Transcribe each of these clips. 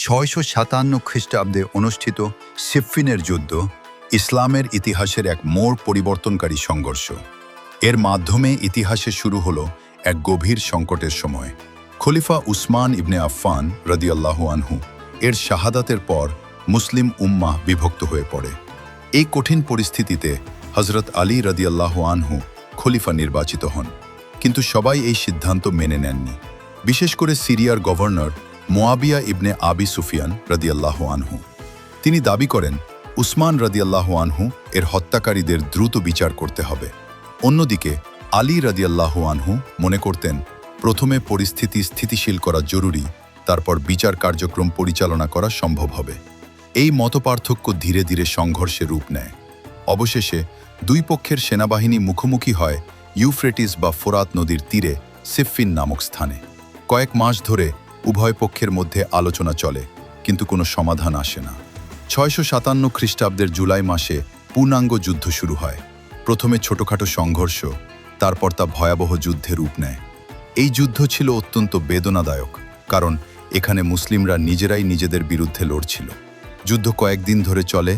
657 খ্রিস্টাব্দে অনুষ্ঠিত সিফফিনের যুদ্ধ ইসলামের ইতিহাসের এক মোড় পরিবর্তনকারী সংঘর্ষ। এর মাধ্যমে ইতিহাসে শুরু হলো এক গভীর সংকটের সময়। খলিফা উসমান ইবনে আফফান রাদিয়াল্লাহু আনহু এর শাহাদাতের পর মুসলিম উম্মাহ বিভক্ত হয়ে পড়ে। এই কঠিন পরিস্থিতিতে হজরত আলী রাদিয়াল্লাহু আনহু খলিফা নির্বাচিত হন, কিন্তু সবাই এই সিদ্ধান্ত মেনে নেননি। বিশেষ করে সিরিয়ার গভর্নর মুয়াবিয়া ইবনে আবি সুফিয়ান রাদিয়াল্লাহু আনহু। তিনি দাবি করেন উসমান রাদিয়াল্লাহু আনহু এর হত্যাকারীদের দ্রুত বিচার করতে হবে। অন্যদিকে আলী রাদিয়াল্লাহু আনহু মনে করতেন প্রথমে পরিস্থিতি স্থিতিশীল করা জরুরি, তারপর বিচার কার্যক্রম পরিচালনা করা সম্ভব হবে। এই মতপার্থক্য ধীরে ধীরে সংঘর্ষে রূপ নেয়। অবশেষে দুই পক্ষের সেনাবাহিনী মুখোমুখি হয় ইউফ্রেটিস বা ফোরাত নদীর তীরে সিফফিন নামক স্থানে। কয়েক মাস ধরে উভয় পক্ষের মধ্যে আলোচনা চলে, কিন্তু কোনো সমাধান আসে না। 657 খ্রিস্টাব্দের জুলাই মাসে পূর্ণাঙ্গ যুদ্ধ শুরু হয়। প্রথমে ছোটখাটো সংঘর্ষ, তারপর তা ভয়াবহ যুদ্ধে রূপ নেয়। এই যুদ্ধ ছিল অত্যন্ত বেদনাদায়ক, কারণ এখানে মুসলিমরা নিজেরাই নিজেদের বিরুদ্ধে লড়ছিল। যুদ্ধ কয়েকদিন ধরে চলে,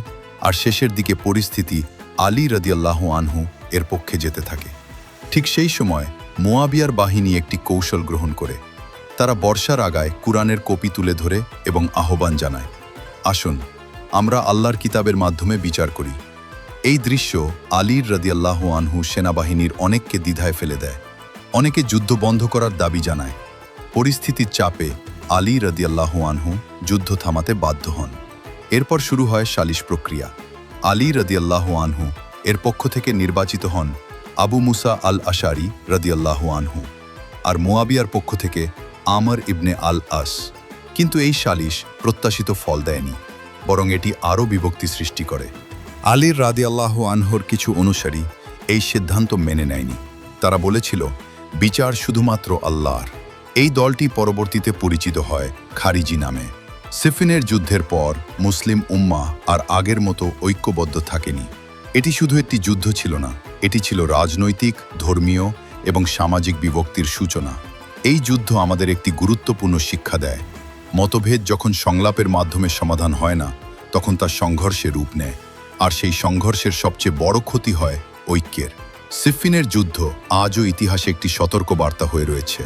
আর শেষের দিকে পরিস্থিতি আলী রাদিয়াল্লাহু আনহু এর পক্ষে যেতে থাকে। ঠিক সেই সময় মুয়াবিয়ার বাহিনী একটি কৌশল গ্রহণ করে। তারা বর্ষার আগায় কুরআনের কপি তুলে ধরে এবং আহ্বান জানায়, আসুন আমরা আল্লাহর কিতাবের মাধ্যমে বিচার করি। এই দৃশ্য আলীর রাদিয়াল্লাহু আনহু সেনাবাহিনীর অনেককে দ্বিধায় ফেলে দেয়। অনেকে যুদ্ধ বন্ধ করার দাবি জানায়। পরিস্থিতির চাপে আলী রাদিয়াল্লাহু আনহু যুদ্ধ থামাতে বাধ্য হন। এরপর শুরু হয় সালিশ প্রক্রিয়া। আলী রাদিয়াল্লাহু আনহু এর পক্ষ থেকে নির্বাচিত হন আবু মুসা আল আশারি রাদিয়াল্লাহু আনহু, আর মুয়াবিয়ার পক্ষ থেকে আমর ইবনে আল আস। কিন্তু এই সালিশ প্রত্যাশিত ফল দেয়নি, বরং এটি আরও বিভক্তি সৃষ্টি করে। আলীর রাদিয়াল্লাহু আনহুর কিছু অনুসারী এই সিদ্ধান্ত মেনে নেয়নি। তারা বলেছিল বিচার শুধুমাত্র আল্লাহর। এই দলটি পরবর্তীতে পরিচিত হয় খারিজি নামে। সিফিনের যুদ্ধের পর মুসলিম উম্মাহ আর আগের মতো ঐক্যবদ্ধ থাকেনি। এটি শুধু একটি যুদ্ধ ছিল না, এটি ছিল রাজনৈতিক, ধর্মীয় এবং সামাজিক বিভক্তির সূচনা। এই যুদ্ধ আমাদের একটি গুরুত্বপূর্ণ শিক্ষা দেয়। মতভেদ যখন সংলাপের মাধ্যমে সমাধান হয় না, তখন তা সংঘর্ষে রূপ নেয়, আর সেই সংঘর্ষের সবচেয়ে বড় ক্ষতি হয় ঐক্যের। সিফিনের যুদ্ধ আজও ইতিহাসে একটি সতর্ক বার্তা হয়ে রয়েছে।